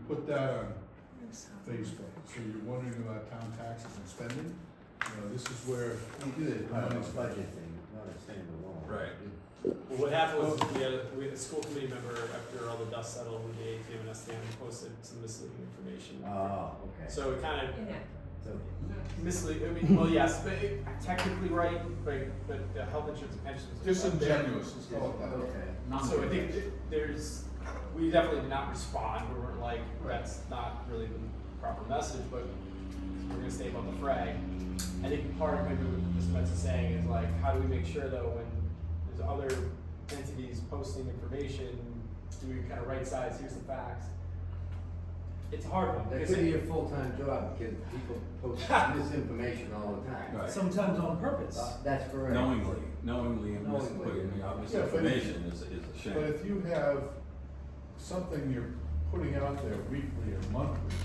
put that on Facebook, so you're wondering about town taxes and spending, this is where. We do it part of this budget thing, not a standalone. Right. Well, what happened was we had a school committee member, after all the dust settled with the ATM and SDM, posted some misleading information. Oh, okay. So it kind of So, misleading, I mean, well, yes, but technically right, but the health insurance and pensions. Disingenuous, let's call it that. okay. So I think we definitely did not respond, we weren't like, that's not really the proper message, but we're gonna stay above the fray. I think part of maybe what Ms. Metz is saying is like, how do we make sure though, when there's other entities posting information, do we kind of right size, here's the facts? It's a hard one. That because could be a full-time job, because people post misinformation all the time. Right. Sometimes on purpose. That's correct. Knowingly and putting out Yeah, but misinformation is a shame. But if you have something you're putting out there weekly or monthly,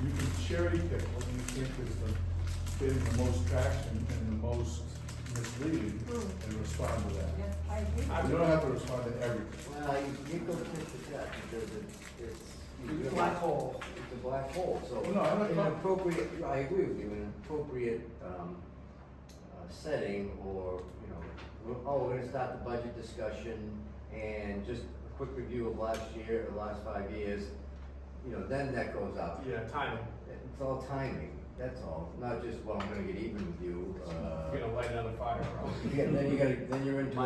you can cherry pick what you think is getting the most traction and the most misleading and respond to that. Yeah, I agree. You don't have to respond to everything. Well, you go pitch the that, because it's. It's a black hole. It's a black hole, so. Well, no, I'm not- In an appropriate, I agree with you, in an appropriate, setting, or, we're gonna start the budget discussion, and just a quick review of last year, or last 5 years, then that goes up. Yeah, timing, It's all timing, that's all, not just, well, I'm gonna get even with you, you're gonna light another fire, probably. then you're into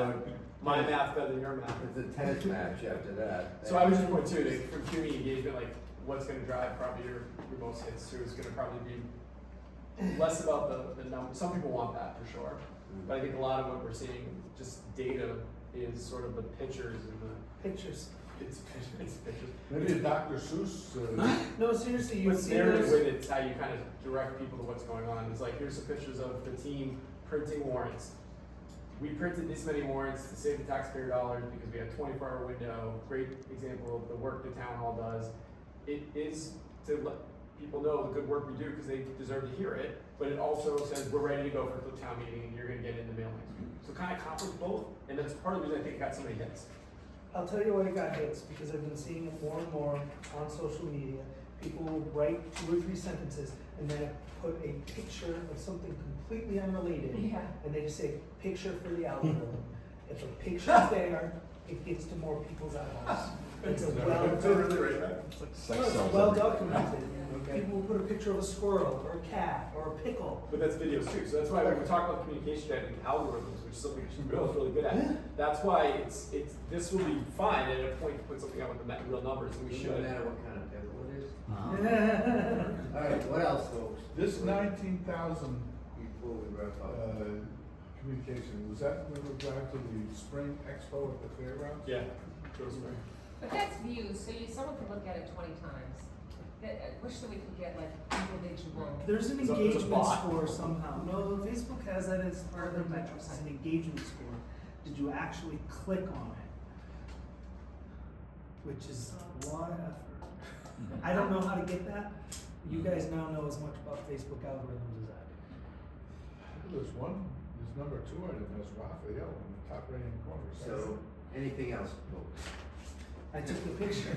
My math better than your math. it's a tennis match after that. So I was just point too, that from community engagement, like what's gonna drive probably your most hits too is gonna probably be less about the number. Some people want that for sure, but I think a lot of what we're seeing, just data, is sort of the pictures and the Pictures. it's pictures. Maybe a Dr. Seuss, No, seriously, you What's see narrative those. with it, it's how you kind of direct people to what's going on. It's like, here's some pictures of the team printing warrants. We printed this many warrants to save the taxpayer dollars because we had a 24-hour window. Great example of the work the town hall does. It is to let people know the good work we do because they deserve to hear it, but it also says we're ready to go for the town meeting and you're gonna get in the mail next week. So kind of accomplish both, and that's part of the reason I think it got so many hits. I'll tell you why it got hits, because I've been seeing it more and more on social media. People will write 2 or 3 sentences and then put a picture of something completely unrelated. Yeah. And they just say, picture for the algorithm. If a picture's there, it gets to more people's eyeballs. It's a well documented. People will put a picture of a squirrel or a cat or a pickle. But that's videos too, so that's why when we talk about communication, I think algorithms, which is something Bill's really good at, that's why it's, this will be fine at a point to put something out with the real numbers, and we No should. matter what kind of pickle it is. Alright, what else, folks? this 19,000 Before we wrap up. communication, was that when we drive to the spring expo at the fairgrounds? Yeah. Rosemary. But that's views, so someone could look at it 20 times. I wish that we could get like individual. There's an It's a engagement bot. score somehow. No, Facebook has that as part of their metrics, it's an engagement score. Did you actually click on it? Which is a lot of effort. I don't know how to get that. You guys now know as much about Facebook algorithms as I do. There's number 2 item, that's Raphael in the top right hand corner. So, anything else, folks? I took the picture.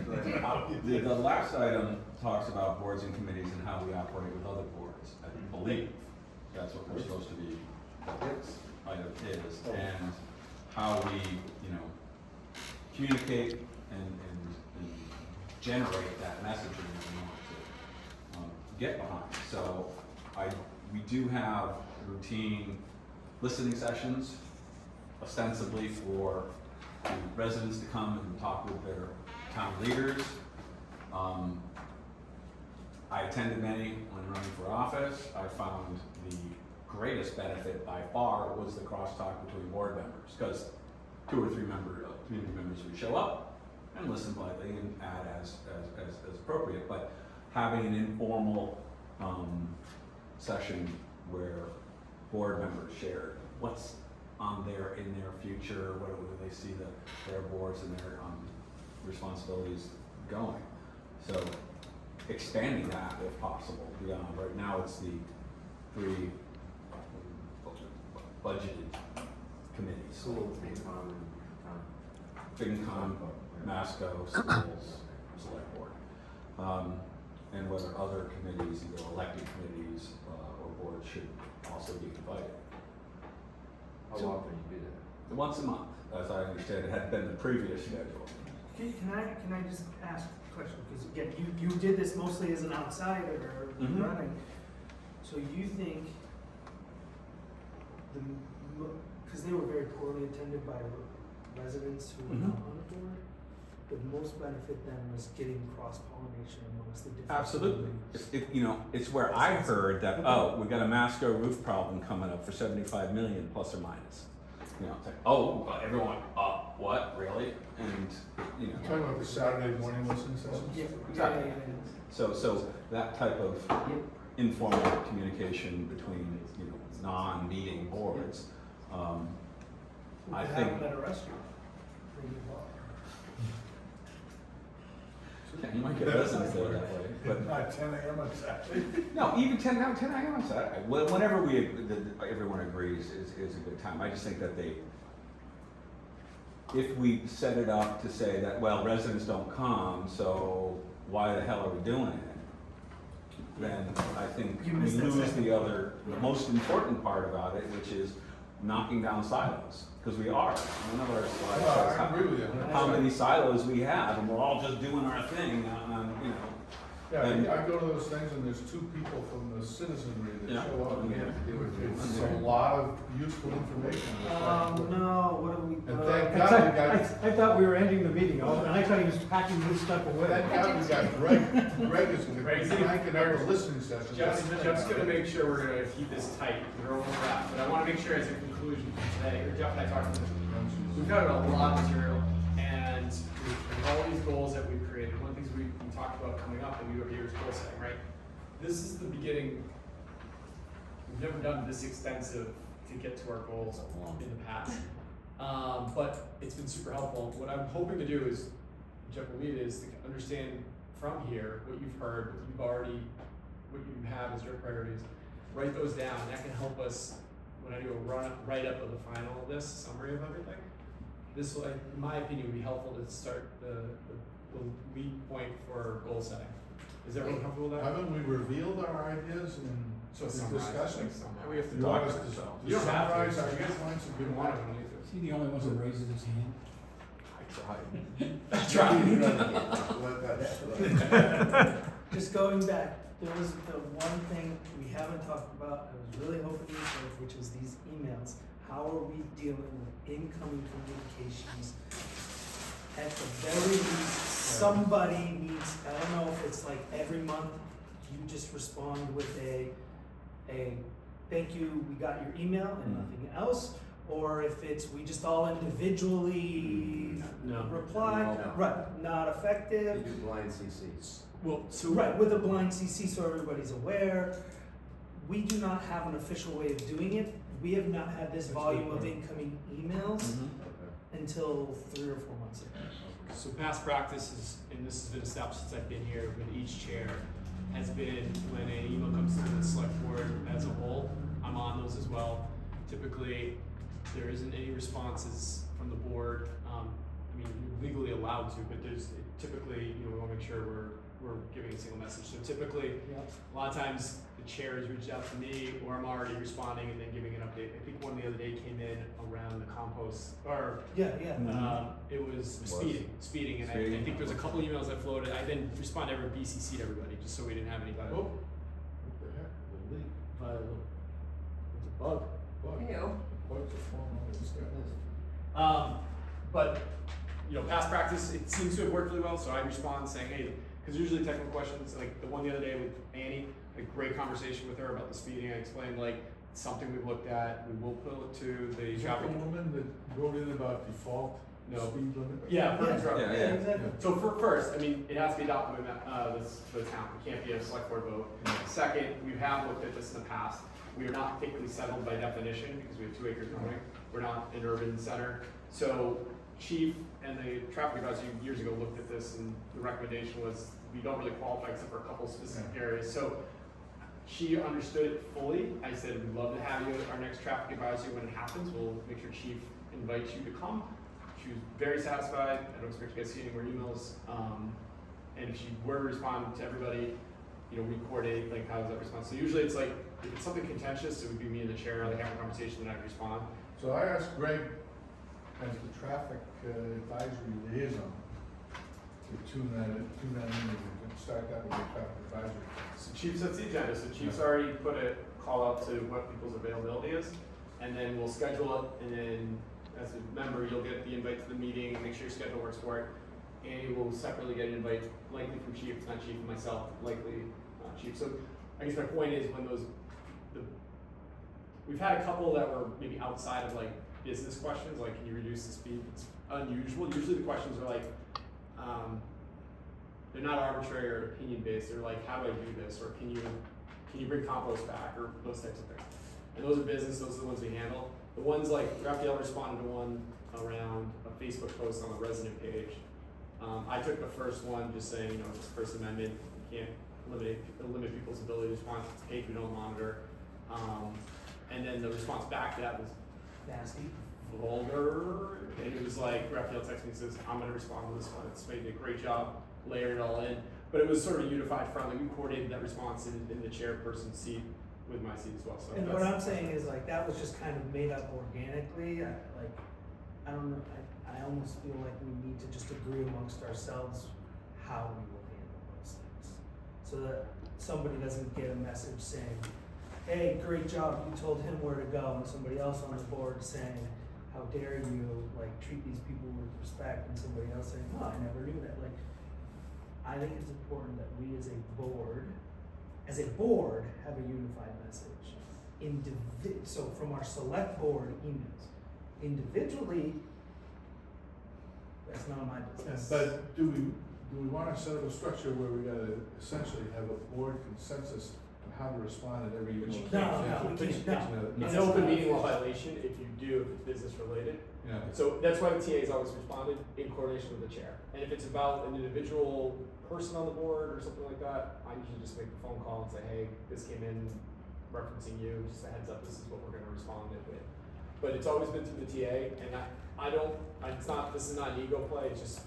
The last item talks about boards and committees and how we operate with other boards. I believe that's what we're supposed to be, this item is, and how we, communicate and generate that messaging that we want to get behind. So we do have routine listening sessions, ostensibly for the residents to come and talk with their town leaders. I attended many when running for office. I found the greatest benefit by far was the crosstalk between board members, because 2 or 3 community members would show up and listen politely and add as appropriate, but having an informal session where board members shared what's in their future, where do they see their boards and their responsibilities going. So expanding that if possible beyond, right now it's the 3 budgeted committees. School, FinCom, FinCom, Masco, schools, select board. and whether other committees, either elected committees or boards, should also be invited. How often you do that? Once a month, as I understand it, had been the previous schedule. Can I just ask a question? Because again, you did this mostly as an outsider Mhm. running. So you think because they were very poorly attended by residents who were not on the board, the most benefit then was getting cross-pollination amongst the different. Absolutely. It's where I heard that, we got a Masco roof problem coming up for 75 million plus or minus. It's like, everyone, what, really? And, You're talking about the Saturday morning listening sessions? Yeah, Exactly. yeah. So that type of informal communication between, non-meeting boards, We I could think. have them at a restaurant, maybe a bar. Yeah, you might get residents there that way, but. Not 10 a.m. on Saturday. No, even 10 a.m. on Saturday. Whenever everyone agrees is a good time. I just think that if we set it up to say that, well, residents don't come, so why the hell are we doing it? Then I think You we missed that lose second the part. the most important part about it, which is knocking down silos. Because we are. One of our slides No, says I agree with you. how many silos we have, and we're all just doing our thing, Yeah, And- I go to those things and there's two people from the citizenry that Yeah. show up and We have to do it. it's a lot of useful information. No, what do we? And thank God we got, I thought we were ending the meeting, and I thought he was packing this stuff away. thank God we got Greg. Greg is Greg's cranking out the listening session. Jeff's gonna make sure we're gonna keep this tight, we're over that, but I wanna make sure as a conclusion today, or Jeff and I talked about this, we've covered a lot of material, and with all these goals that we've created, one of the things we talked about coming up, and we over here is goal setting, right? This is the beginning, we've never done this extensive to get to our goals in the past. But it's been super helpful. What I'm hoping to do is, Jeff will lead, is to understand from here what you've heard, what you have as your priorities. Write those down. That can help us when I do a write-up of the final of this, summary of everything. This will, in my opinion, would be helpful to start the lead point for goal setting. Is everyone comfortable with that? Haven't we revealed our ideas in So this summarize, discussion? like summarize. We have to You want us document to ourselves. You don't have to. summarize our You guys- points If and you good want one? to, don't need to. Is he the only one that raises his hand? I tried. Just going back, there was the one thing we haven't talked about, I was really hoping you would, which is these emails. How are we dealing with incoming communications? At the very least, somebody needs, I don't know if it's like every month, you just respond with a thank you, we got your email and nothing else. Or if it's, we just all individually No. reply, No. right, not You effective. do blind CCs. Well, so. Right, with a blind CC so everybody's aware. We do not have an official way of doing it. We have not had this That's volume good of point. incoming emails Okay. until 3 or 4 months ago. So past practices, and this has been established since I've been here with each chair, has been when an email comes through the select board as a whole, I'm on those as well. Typically, there isn't any responses from the board. I mean, you're legally allowed to, but there's typically, we wanna make sure we're giving a single message. So typically, a lot of times the chair has reached out to me, or I'm already responding and then giving an update. I think one the other day came in around the compost, or Yeah. it was speeding, and I Speeding. think there's a couple emails that floated. I then respond to every BCC to everybody, just so we didn't have anybody. Oh, what the heck, the leak, It's a bug. bug, Ew. bugs are falling over this guy. But, past practice, it seems to have worked really well, so I respond saying, hey, because usually technical questions, like the one the other day with Annie, a great conversation with her about the speeding. I explained, something we've looked at, we will put it to the Is that traffic. the woman that wrote in about default No. speed limit? Yeah, Yeah, Burns Road. Yeah. exactly. So first, it has to be adopted by the town, it can't be a select board vote. Second, we have looked at this in the past, we are not particularly settled by definition, because we have 2 acres growing, we're not an urban center. So chief and the traffic advisory years ago looked at this, and the recommendation was, we don't really qualify except for a couple specific areas. So she understood it fully. I said, we'd love to have you at our next traffic advisory when it happens, we'll make sure chief invites you to come. She was very satisfied. I don't expect you guys to see any more emails. And if she were to respond to everybody, you know, we coordinate, like, how does that respond? So usually it's like, if it's something contentious, it would be me and the chair, like, having a conversation, then I'd respond. So I asked Greg, as the traffic advisory liaison, to tune that in and start that with the traffic advisory. So Chief sets the agenda, so Chief's already put a call out to what people's availability is, and then we'll schedule it, and then as a member, you'll get the invite to the meeting, make sure your schedule works for it. And you will separately get an invite, likely from Chief, not Chief and myself, likely Chief. So I guess my point is when we've had a couple that were maybe outside of like business questions, like can you reduce the speed? It's unusual. Usually the questions are like, they're not arbitrary or opinion based. They're like, how do I do this? Or can you bring compost back? Or those types of things. And those are business, those are the ones we handle. The ones like Raphael responded to one around a Facebook post on the resident page. I took the first one just saying, you know, it's First Amendment, you can't limit people's ability to respond to page we don't monitor. And then the response back to that was Nasty. vulgar, and it was like, Raphael texted me and says, I'm gonna respond to this one, it's made a great job, layered it all in. But it was sort of unified friendly, we coordinated that response in the chairperson's seat with my seat as well, so. And what I'm saying is like, that was just kind of made up organically, I don't know, I almost feel like we need to just agree amongst ourselves how we will handle those things. So that somebody doesn't get a message saying, hey, great job, you told him where to go, and somebody else on the board saying, how dare you, like, treat these people with respect, and somebody else saying, oh, I never knew that, like, I think it's important that we as a board, have a unified message. So from our select board emails, individually, that's none of my business. But do we wanna set up a structure where we gotta essentially have a board consensus on how to respond at every email? But you No, can't. we can't, no. It's an open meeting law violation if you do, if it's business related. Yeah. So that's why the TA's always responded in coordination with the chair. And if it's about an individual person on the board or something like that, I usually just make the phone call and say, hey, this came in referencing you, just a heads up, this is what we're gonna respond with. But it's always been through the TA, and this is not an ego play, it's just,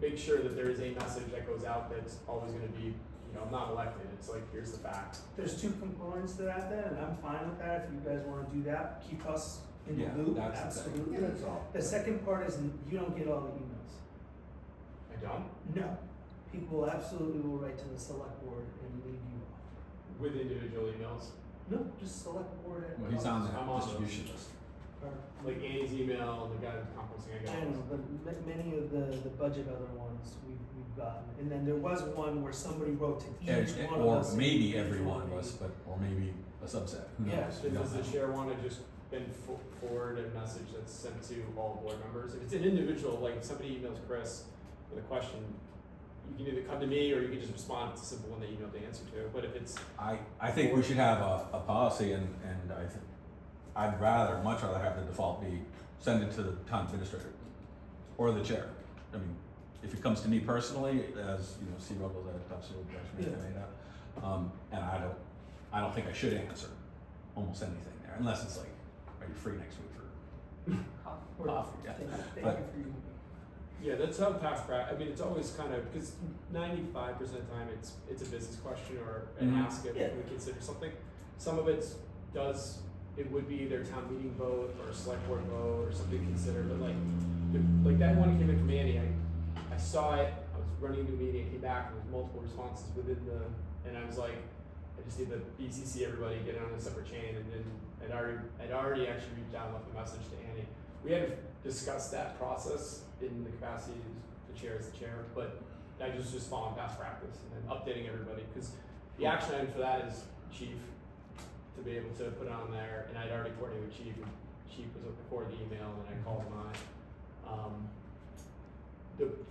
make sure that there is a message that goes out that's always gonna be, you know, I'm not elected, it's like, here's the fact. There's two components to that then, and I'm fine with that, if you guys wanna do that, keep us in the Yeah, loop, that's the thing. absolutely. Yeah, that's all. The second part is, you don't get all the emails. I don't? No, people absolutely will write to the select board and leave you off. With individual emails, No, just select board. Well, he's on I'm on the distribution list. like Annie's email, the guy that's composting, I got. I know, but many of the budget other ones we've gotten, and then there was one where somebody wrote to each one of Or us. maybe everyone was, or maybe a subset, who Yeah, knows? We don't Does the know. chair wanna just then forward a message that's sent to all board members? If it's an individual, like if somebody emails Chris with a question, you can either come to me or you can just respond, it's a simple one that you know the answer to, but if it's, I think we should have a policy and I'd much rather have the default be send it to the town administrator or the chair. I mean, if it comes to me personally, as you know, C. Ruggles at Topsfield, and I don't think I should answer almost anything there, unless it's like, are you free next week for Or- coffee? Yeah. Thank But- you for your. yeah, that's how past practice, I mean, it's always kind of, because 95% of the time it's a business question or an Mhm. ask if Yeah. we consider something. Some of it would be their town meeting vote or a select board vote or something to consider, but like that one came in from Annie, I saw it, I was running into a meeting, I came back, and there was multiple responses within and I was like, I just need to BCC everybody, get it on a separate chain, and then I'd already actually reached out and left a message to Annie. We hadn't discussed that process in the capacity as the chair as the chair, but I just following past practice and then updating everybody, because the action item for that is chief, to be able to put it on there, and I'd already coordinated with chief, and chief was before the email, and I called him on it.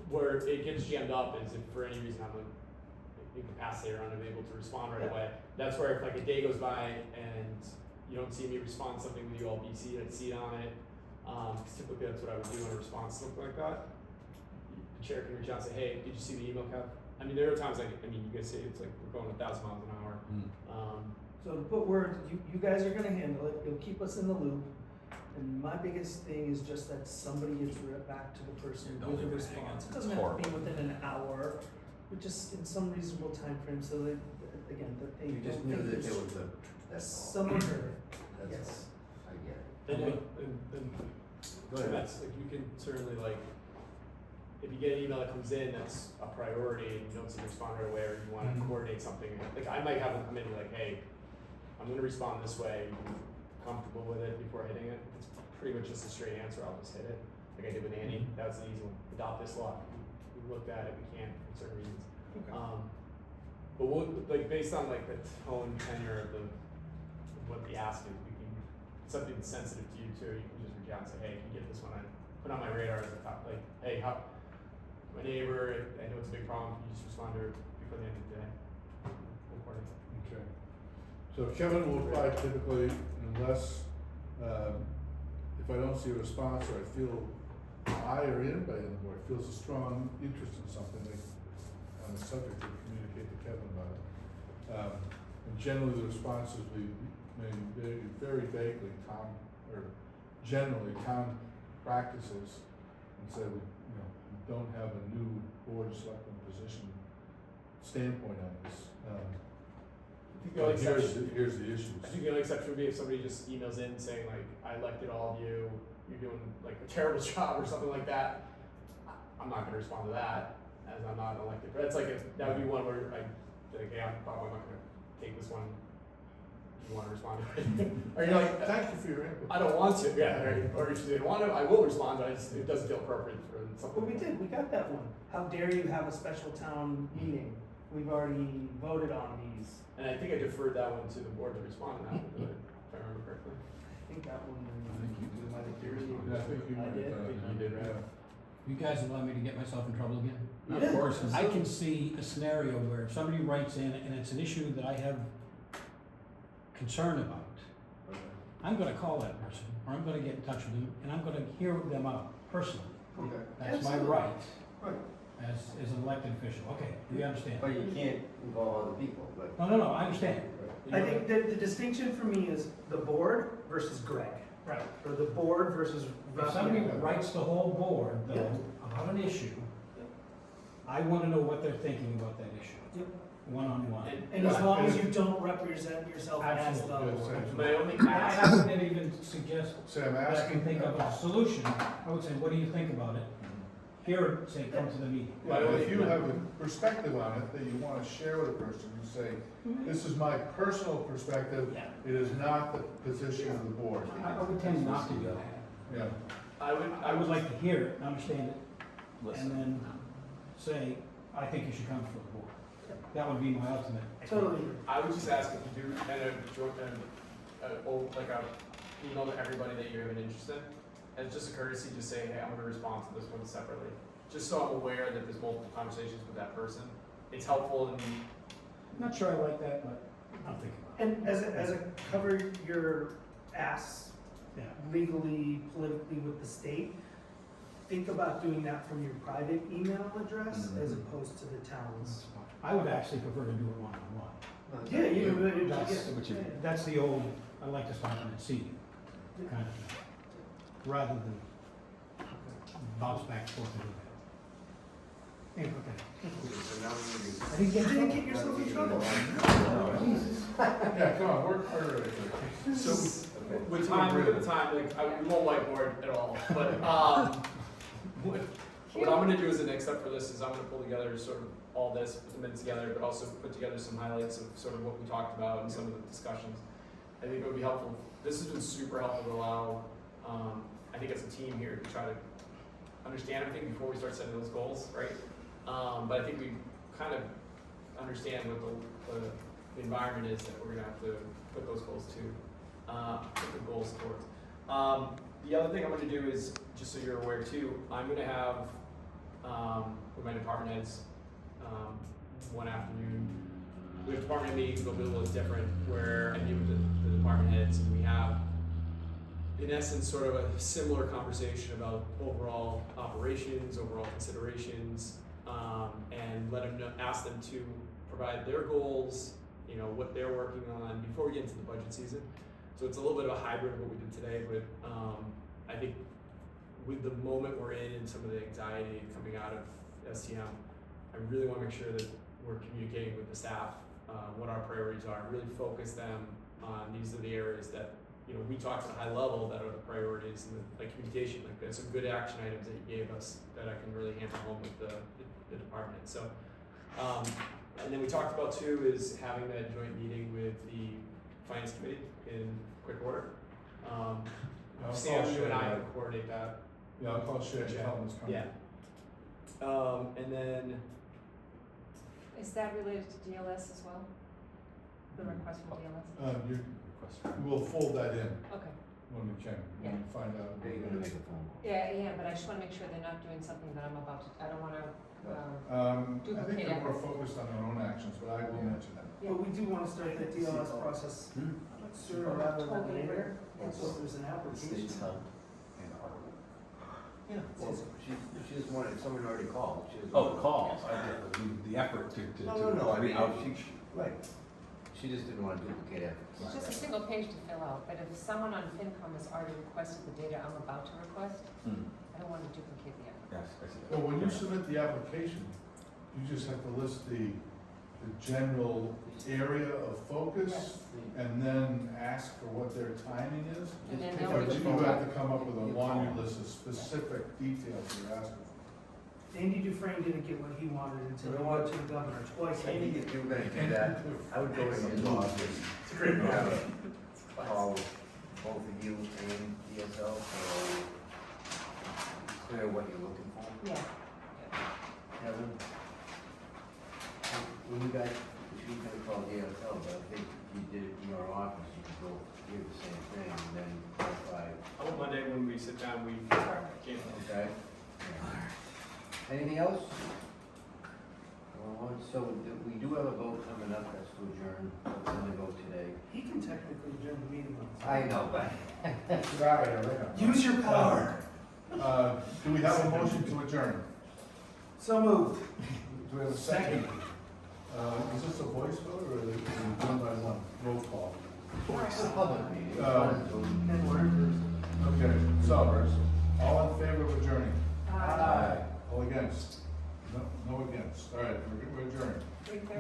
Where it gets jammed up is if for any reason I'm incapacitated or unable to respond right away, that's where if like a day goes by and you don't see me respond to something with you all BC, I'd see it on it. Typically that's what I would do in a response to something like that. The chair can reach out and say, hey, did you see the email, Kev? I mean, there are times you guys say it's like we're going 1,000 miles an hour. Mm. So to put words, you guys are gonna handle it, you'll keep us in the loop. And my biggest thing is just that somebody gets back to the person Don't with a leave it hanging. response. It It's doesn't have to be horrible. within an hour, but just in some reasonable time frame, so that, again, that they You just don't knew think that there's there was a, that's all. someone heard it, That's yes. all. I get it. And Go ahead. that's, like, you can certainly like, if you get an email that comes in that's a priority and you don't see the respond right away, or you wanna Mhm. coordinate something, like, I might have them come in and be like, hey, I'm gonna respond this way, you comfortable with it before hitting it? It's pretty much just a straight answer, I'll just hit it, like I did with Annie, that was the easy one, adopt this law. We looked at it, we can't, for certain reasons. But we'll, like, based on like the tone, tenor of the, of what the ask is, we can, something that's sensitive to you too, you can just reach out and say, hey, can you get this one on, put on my radar as a top, like, hey, how, my neighbor, I know it's a big problem, can you just respond to her before the end of the day? We'll coordinate. Okay. So Kevin will apply typically unless, if I don't see a response or I feel I or anybody on the board feels a strong interest in something, they, on the subject, they communicate to Kevin about it. And generally the responses we may very vaguely generally town practices and say we, we don't have a new board of selectmen position standpoint on this. I think the only exception, Here's the issues. I think the only exception would be if somebody just emails in saying like, I elected all of you, you're doing like a terrible job or something like that. I'm not gonna respond to that, as I'm not elected, but it's like, that would be one where I, like, hey, I'm probably not gonna take this one. Do you wanna respond to it? Or you're like, Thank you for your input. I don't want to, yeah, or if you didn't want to, I will respond, but it doesn't feel appropriate for something. Well, we did, we got that one. How dare you have a special town meeting? We've already voted on these. And I think I deferred that one to the board to respond to that one, if I remember correctly. I think that one. I think you did. might have Yours. Yeah, I think you I might, did. I think you did, right? You guys allow me to get myself in trouble again? Yeah. Of course. I can see a scenario where if somebody writes in and it's an issue that I have concern about, I'm gonna call that person, or I'm gonna get in touch with them, and I'm gonna hear them out personally. Okay. That's my Absolutely. right Right. as an elected official. Okay, we understand. But you can't involve other people, but. No, I understand. I think that the distinction for me is the board versus Greg. Right. Or the board versus If somebody Raphael. writes the whole board, though, about an issue, I wanna know what they're thinking about that issue, Yep. one-on-one. And as long as you don't represent yourself as the Absolutely. board. My only I ask, wouldn't even suggest Say, I'm that I asking. can think of a solution. I would say, what do you think about it? Here, say, come to the meeting. Yeah, if you have a perspective on it that you wanna share with a person, you say, this is my personal perspective, Yeah. it is not the position of the board. I would tend not to do that. Yeah. I I would like to hear it, understand it, and Listen. then say, I think you should come for the board. That would be my ultimate. Totally. I would just ask if you do kind of join like a email to everybody that you have an interest in, as just a courtesy, just say, hey, I'm gonna respond to this one separately, just so I'm aware that there's multiple conversations with that person. It's helpful in I'm not sure I like that, but I'll think about it. And as a cover your ass Yeah. legally, politically with the state, think about doing that from your private email address Mhm. as opposed to the town's. I would actually prefer to do it one-on-one. Yeah, That's what you- That's the old, I like to start and see kind of thing, rather than bounce back and forth and do that. Anyway, okay. So now we need to- I didn't get You in didn't trouble. get yourself in trouble. Yeah, come on, work harder at it. So, with time, with the time, like, we won't whiteboard at all, but, what I'm gonna do as the next step for this is I'm gonna pull together sort of all this, put the minutes together, but also put together some highlights of sort of what we talked about and some of the discussions. I think it would be helpful, this has been super helpful to allow, I think as a team here to try to understand everything before we start setting those goals, right? But I think we kind of understand what the environment is that we're gonna have to put those goals to, put the goals towards. The other thing I'm gonna do is, just so you're aware too, I'm gonna have, with my department heads, one afternoon, we have department meetings, but it'll be a little different, where I meet with the department heads, and we have, in essence, sort of a similar conversation about overall operations, overall considerations, and let them know, ask them to provide their goals, what they're working on before we get into the budget season. So it's a little bit of a hybrid of what we did today, but, I think with the moment we're in and some of the anxiety coming out of STM, I really wanna make sure that we're communicating with the staff, what our priorities are, really focus them on these are the areas that, you know, we talked at a high level that are the priorities and the, like communication, like there's some good action items that you gave us that I can really hammer home with the department, so. And then we talked about too is having that joint meeting with the finance committee in quick order. I'll Sam, call you and I Shay. can coordinate that. Yeah, I'll call Shay and tell him it's coming. Yeah. And then, Is that related to DLS as well? The request from DLS? We'll fold that in Okay. when we can, when we find out. They're gonna make a phone call. Yeah, but I just wanna make sure they're not doing something that I'm about to, I don't wanna, I think duplicate they're more efforts. focused on their own actions, but I will mention that. But we do wanna start that DLS process sooner rather than Totally later, agree. so if there's an application. Yeah, well, she just wanted, someone already called, she just. Oh, calls, I get the effort to No, I mean, outreach. right, she just didn't wanna duplicate efforts. It's just a single page to fill out, but if someone on FinCom has already requested the data I'm about to request, I don't wanna duplicate the effort. Yes, I see that. Well, when you submit the application, you just have to list the general area of focus and then ask for what their timing is. And then Just pick they'll up But the you phone. have to come up with a laundry list of specific details you're asking for. Andy Dufresne didn't get what he wanted until he went to the governor twice. Maybe if you were gonna do that, I would go in his office. it's a great Have moment. a call with both of you and DSL, so clear what you're looking for. Yeah. Kevin? When you guys, if you gonna call DSL, but I think if you did it in your office, you could go do the same thing and then clarify, How about Monday when we sit down, we Perfect. can, okay? Anything else? So we do have a vote coming up, that's to adjourn, that's gonna go today. He can technically adjourn the meeting on his own. I know, but. Sorry, Use your power. Do we have a motion to adjourn? So moved. Do we have a second? Is this a voice vote or is it done by one? Roll call. It's a public meeting. And we're. Okay, so, all in favor of adjourning? Aye. All against? No against. All right, we're adjourned. 3:30.